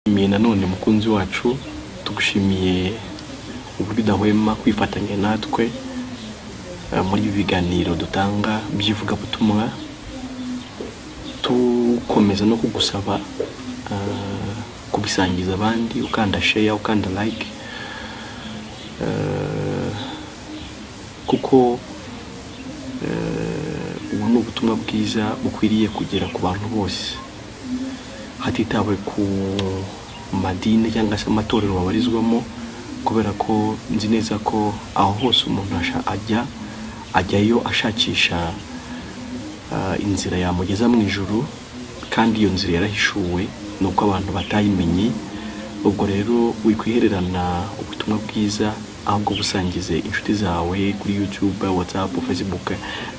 Tugushimiye nanone mukunzi wacu, tugushimiye uburyo udahwema kwifatanya natwe muri ibi biganiro dutanga by'ivuga butumwa, tukomeza no kugusaba kubisangiza abandi, ukanda share, ukanda like, kuko ubu ni ubutumwa bwiza bukwiriye kugera ku bantu bose, hatitawe ku madini cyangwa se amatorero babarizwamo, kubera ko nzi neza ko aho hose umuntu ajyayo ashakisha inzira yamugeza mu ijuru, kandi iyo nzira yarahishuwe nuko abantu batayimenye. Ubwo rero wikwihererana ubutumwa bwiza, ahubwo busangize inshuti zawe kuri YouTube, WhatsApp, Facebook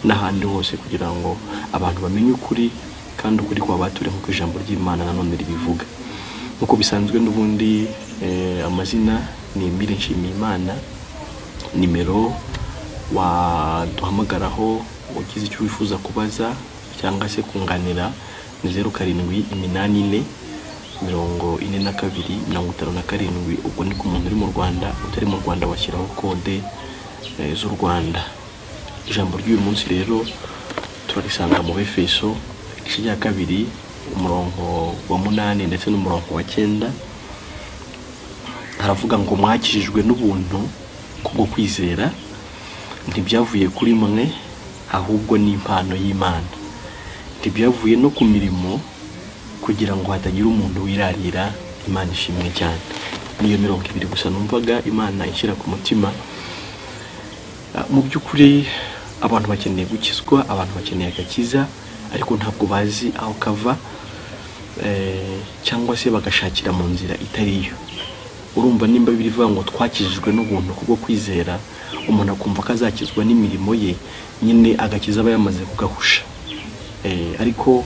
n'ahandi hose, kugira ngo abantu bamenye ukuri, kandi ukuri kwa bature nk'uko ijambo ry'Imana nanone ribivuga. Uko bisanzwe n'ubundi amazina ni Emile NSHIMIYIMANA. Nimero waduhamagaraho ugize icyo wifuza kubaza cyangwa se kunganira ni 0784 42 57. Ubwo ni ku muntu uri mu Rwanda, utari mu Rwanda washyiraho kode z'u Rwanda. Ijambo ry'uyu munsi rero turarisanga mu Efeso igice cya 2 umurongo wa 8 ndetse n'umurongo wa 9. Haravuga ngo mwakijijwe n'ubuntu kubwo kwizera, ntibyavuye kuri mwe ahubwo ni impano y'Imana, ntibyavuye no ku mirimo kugira ngo hatagira umuntu wirarira. Imana ishimwe cyane. Niyo mirongo 2 gusa numvaga Imana ishyira ku mutima. Mu by'ukuri abantu bakeneye gukizwa, abantu bakeneye agakiza, ariko ntabwo bazi aho kava, cyangwa se bagashakira mu nzira itariyo. Urumva nimba bivuga ngo twakijijwe n'ubuntu kubwo kwizera, umuntu akumva kazakizwa n'imirimo ye, nyine agakiza aba yamaze kugahusha. Ariko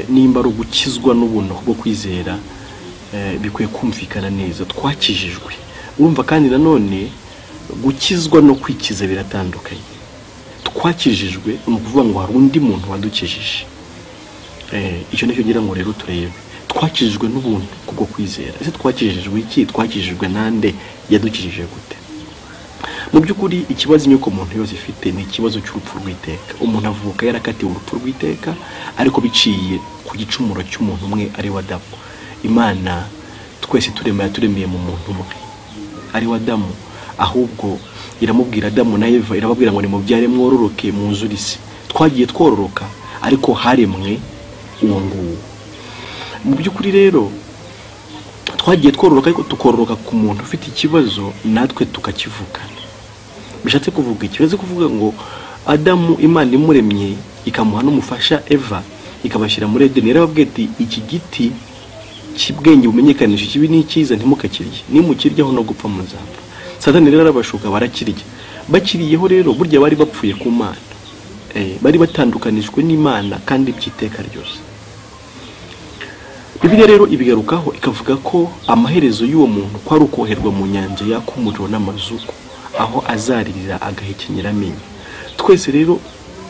nimba ari gukizwa n'ubuntu kubwo kwizera, bikwiye kumvikana neza, twakijijwe. Urumva kandi nanone gukizwa no kwikiza biratandukanye. Twakijijwe ni ukuvuga ngo hari undi muntu wadukijije. Icyo nicyo ngira ngo rero turebe, twakijijwe n'ubuntu kubwo kwizera. Ese twakijijwe iki? Twakijijwe nande? Yadukijije gute? Mu by'ukuri ikibazo nyuko umuntu yose ifite ni ikibazo cy'urupfu rw'iteka. Umuntu avuka yarakatiwe urupfu rw'iteka, ariko biciye ku gicumuro cy'umuntu umwe ari wa Adamu. Imana twese turemeye mu muntu umwe ari wa Adamu, ahubwo iramubwira Adamu na Eva, irababwira ngo nimubyare mwororoke mwuzure isi. Twagiye twororoka, ariko haremwe uwo nguwo. Mu by'ukuri rero twagiye twororoka, ariko tukororoka ku muntu ufite ikibazo, natwe tukakivukana. Bishatse kuvuga ikibazo, kuvuga ngo Adamu Imana imuremye ikamuha n'umufasha Eva, ikabashyira muri Edeni. Yarababwiye ati iki giti cy'ubwenge bumenyekanisha ikibi n'icyiza ntimukakirye, nimukiryaho no gupfa muzapfa. Satani rero arabashuka, barakirya. Bakiriyeho rero burya bari bapfuye ku Mana, bari batandukanijwe n'Imana kandi by'iteka ryose. Bibiliya rero ibigarukaho ikavuga ko amaherezo y'uwo muntu ko ari ukoherwa mu nyanja yaka umuriro n'amazuku, aho azaririra agahekenyera amenyo. Twese rero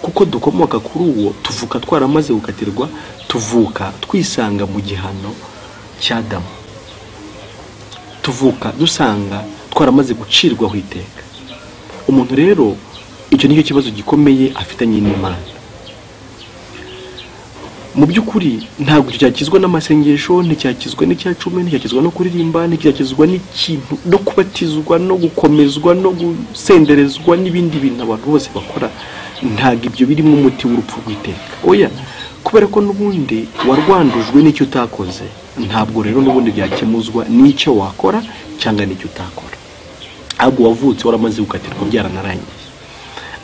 kuko dukomoka kuri uwo, tuvuka twaramaze gukatirwa, tuvuka twisanga mu gihano cy'Adamu, tuvuka dusanga twaramaze gucirwaho iteka. Umuntu rero icyo nicyo kibazo gikomeye afitanye n'Imana. Mu by'ukuri ntabwo cyakizwa n'amasengesho, nticyakizwa n'icyacumi, nticyakizwa no kuririmba, nticyakizwa n'ikintu no kubatizwa no gukomezwa no gusenderezwa n'ibindi bintu abantu bose bakora. Ntabwo ibyo birimo umuti w'urupfu rw'iteka. Oya, kubera ko n'ubundi warwandujwe n'icyo utakoze, ntabwo rero n'ubundi byakemuzwa n'icyo wakora cyangwa n'icyo utakora. Ahubwo wavutse waramaze gukatirwa, byaranarangiye.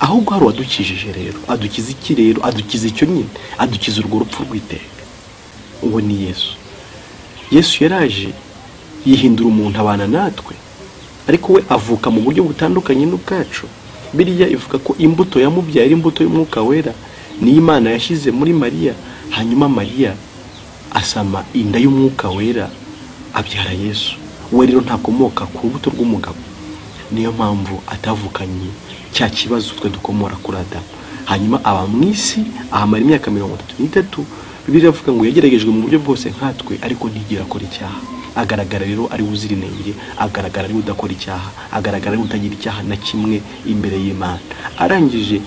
Ahubwo hari wadukijije rero. Adukiza iki rero? Adukiza icyo nyine, adukiza urwo rupfu rw'iteka. Uwo ni Yesu. Yesu yaraje yihindura umuntu abana natwe, ariko we avuka mu buryo butandukanye n'ubwacu. Biriya ivuga ko imbuto yamubyaye ari imbuto y'Umwuka Wera, ni Imana yashyize muri Mariya, hanyuma Mariya asama inda y'Umwuka Wera abyara Yesu. We rero ntakomoka ku rubuto rw'umugabo, niyo mpamvu atavukanye cya kibazo twe dukomora kuri Adamu. Hanyuma aba mu isi ahamara imyaka 33 Bibiliya ivuga ngo yageragejwe mu buryo bwose nkatwe ariko ntigera akora icyaha. Agaragara rero ari uzira inenge, agaragara ari udakora icyaha, agaragara ari utagira icyaha na kimwe imbere y'Imana. Arangije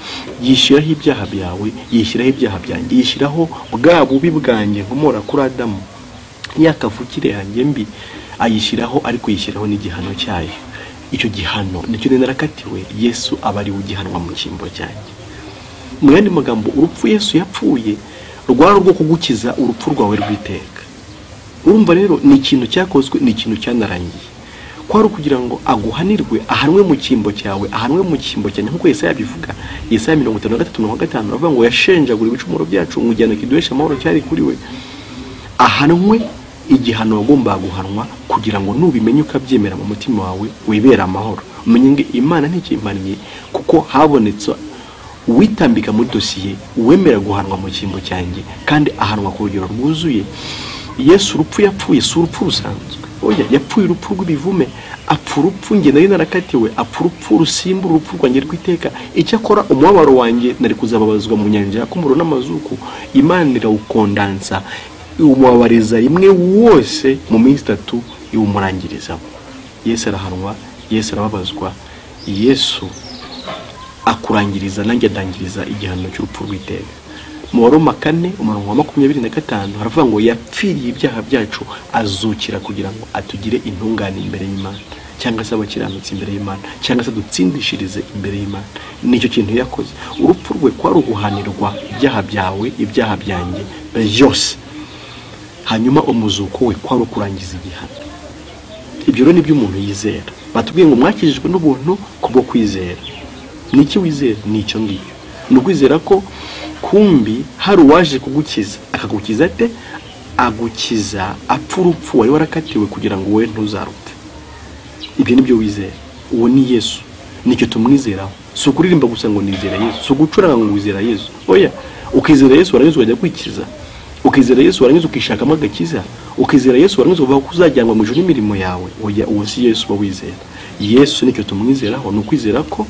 yishyiraho ibyaha byawe, yishyiraho ibyaha byanjye, yishyiraho bwa bubi bwanjye nkomora kuri Adamu, yakavukire yanjye mbi ayishyiraho, ariko yishyiraho n'igihano cyayo. Icyo gihano nicyo narakatiwe, Yesu aba ari ugihanwa mu cyimbo cyanjye. Mu yandi magambo, urupfu Yesu yapfuye rwari rwo kugukiza urupfu rwawe rw'iteka. Urumva rero ni ikintu cyakozwe, ni ikintu cyanarangiye. Kwari kugira ngo aguhanirwe, ahanwe mu cyimbo cyawe, ahanwe mu cyimbo cyane, nkuko Yesaya abivuga. Yesaya 53:5 avuga ngo yashenjagura ibicumuro byacu, umujyana kiduhesha amahoro cyari kuri we. Ahanwe igihano wagomba guhanwa, kugira ngo nubimenye ukabyemera mu mutima wawe wibera amahoro. Umenye ngo Imana ntikimpaniye, kuko habonetse witambika muri dosiye wemera guhanwa mu cyimbo cyanjye, kandi ahanwa ku rugero rwuzuye. Yesu urupfu yapfuye si urupfu rusanzwe. Oya, yapfuye urupfu rw'ibivume, apfa urupfu njye nari narakatiwe, apfa urupfu rusimba urupfu rwanjye rw'iteka. Icyakora umubabaro wanjye nari kuzababazwa mu nyanja y'akumuro n'amazuku, Imana irawukondansa, umubabariza rimwe wose mu minsi 3 iwumurangiriza. Yesu arahanwa, Yesu arababazwa, Yesu akurangiriza, nanjye adangiriza igihano cy'urupfu rw'iteka. Mu Roma 4:25 haravuga ngo yapfiriye ibyaha byacu, azukira kugira ngo atugire intungane imbere y'Imana, cyangwa se abakiranutsi imbere y'Imana, cyangwa se dutsindishirize imbere y'Imana. Nicyo kintu yakoze. Urupfu rwe kwari uguhanirwa ibyaha byawe, ibyaha byanjye byose, hanyuma umuzuko we kwari ukurangiza igihano. Ibyo rero nibyo umuntu yizera. Batubwiye ngo mwakijijwe n'ubuntu kubwo kwizera. Niki wizera? Nicyo ngicyo. Ni ukwizera ko kumbi hari uwaje kugukiza, akagukiza ate? Agukiza apfa urupfu wari warakatiwe kugira ngo wowe ntuzarupfe. Ibyo nibyo wizera. Uwo ni Yesu, nicyo tumwizeraho. Si ukuririmba gusa ngo nizera Yesu, si ugucuranga ngo wizera Yesu. Oya, ukizera Yesu warangiza ukajya kwikiza, ukizera Yesu warangiza ukishakamo agakiza, ukizera Yesu warangiza uvuga ko uzajyanwa mu ijuru n'imirimo yawe. Oya, uwo si Yesu bawizera. Yesu nicyo tumwizeraho, ni ukwizera ko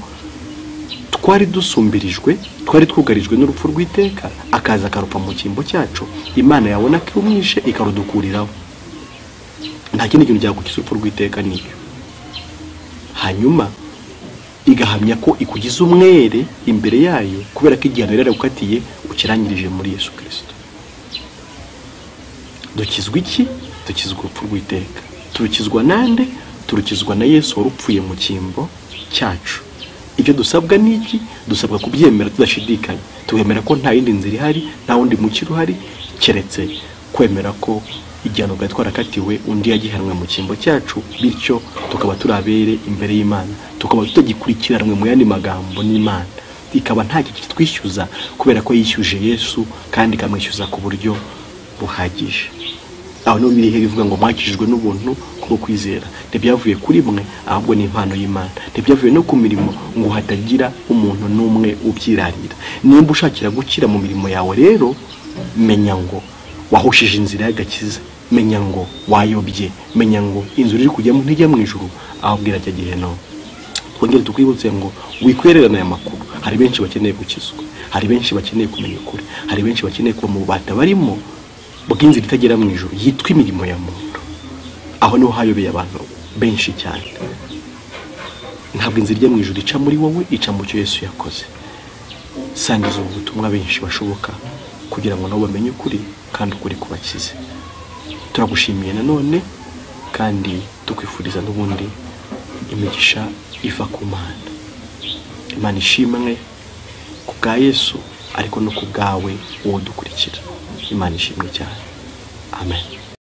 twari dusumbirijwe, twari twugarijwe n'urupfu rw'iteka, akaza akarupa mu cyimbo cyacu, Imana yabona ko umwishe ikarudukuriraho. Nta kindi kintu cyagukiza urupfu rw'iteka nicyo. Hanyuma igahamya ko ikugize umwere imbere yayo, kubera ko igihano rero ukatiye ukirangirije muri Yesu Kristo. Dukizwa iki? Dukizwa urupfu rw'iteka. Turukizwa nande? Turukizwa na Yesu warupfuye mu cyimbo cyacu. Ibyo dusabwa niki? Dusabwa kubyemera tudashidikanya, tuhemera ko nta yindi nzira ihari, nta wundi mukiro uhari, keretse kwemera ko igihano bwa twarakatiwe undi yagihanwe mu cyimbo cyacu, bityo tukaba turabere imbere y'Imana, tukaba tutagikurikiranwe mu yandi magambo n'Imana, ikaba nta kintu twishyuza, kubera ko yishyuje Yesu kandi kamwishyuza ku buryo buhagije. Aho no biri bivuga ngo mwakijijwe n'ubuntu kubwo kwizera. Ntibyavuye kuri mwe, ahubwo ni impano y'Imana. Ntibyavuye no ku mirimo ngo hatagira umuntu n'umwe ubyirarira. Nimba ushakira gukira mu mirimo yawe rero, menya ngo wahushije inzira y'agakiza, menya ngo wayobye, menya ngo inzira iri kujyamo ntijya mu ijuru, ahubwira cya giheno. Twongere tukwibutse ngo wikwererana aya makuru. Hari benshi bakeneye gukizwa, hari benshi bakeneye kumenya ukuri, hari benshi bakeneye kuba mu bubata barimo bw'inzira itagera mu ijuru yitwa imirimo ya muntu. Aho niho hayobeye abantu benshi cyane. Ntabwo inzira ijya mu ijuru ica muri wowe, ica mu cyo Yesu yakoze. Sangiza ubutumwa benshi bashoboka, kugira ngo nabo bamenye ukuri kandi ukuri kubakize. Turagushimiye nanone kandi tukwifuriza n'ubundi imigisha iva ku Mana. Imana ishimwe ku bwa Yesu, ariko no ku bwawe uwo dukurikira. Imana ishimwe cyane. Amen.